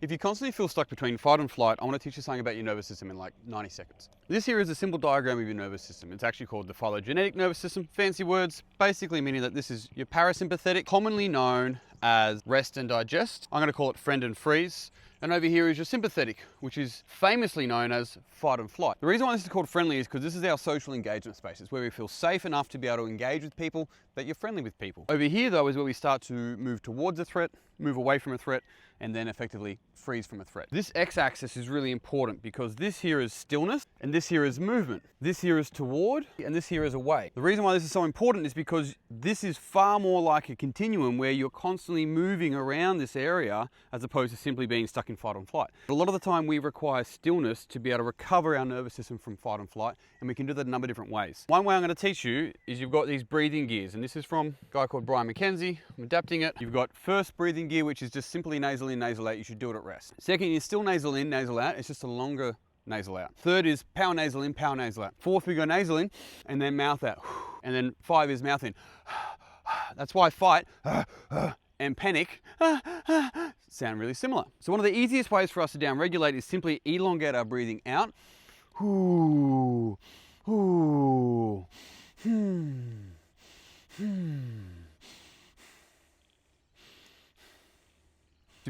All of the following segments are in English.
If you constantly feel stuck between fight and flight, I want to teach you something about your nervous system in like 90 seconds. This here is a simple diagram of your nervous system. It's actually called the phylogenetic nervous system. Fancy words, basically meaning that this is your parasympathetic, commonly known as rest and digest. I'm going to call it friend and freeze. And over here is your sympathetic, which is famously known as fight and flight. The reason why this is called friendly is because this is our social engagement space. It's where we feel safe enough to be able to engage with people, that you're friendly with people. Over here though is where we start to move towards a threat, move away from a threat, and then effectively freeze from a threat. This x-axis is really important because this here is stillness and this here is movement. This here is toward and this here is away. The reason why this is so important is because this is far more like a continuum where you're constantly moving around this area as opposed to simply being stuck in fight and flight. A lot of the time we require stillness to be able to recover our nervous system from fight and flight, and we can do that a number of different ways. One way I'm going to teach you is you've got these breathing gears, and this is from a guy called Brian McKenzie. I'm adapting it. You've got first breathing gear, which is just simply nasal in, nasal out. You should do it at rest. Second is still nasal in, nasal out. It's just a longer nasal out. Third is power nasal in, power nasal out. Fourth, we go nasal in and then mouth out. And then 5 is mouth in. That's why fight and panic sound really similar. So one of the easiest ways for us to downregulate is simply elongate our breathing out. To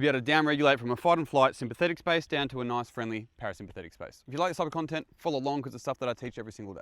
be able to downregulate from a fight and flight sympathetic space down to a nice friendly parasympathetic space. If you like this type of content, follow along because it's stuff that I teach every single day.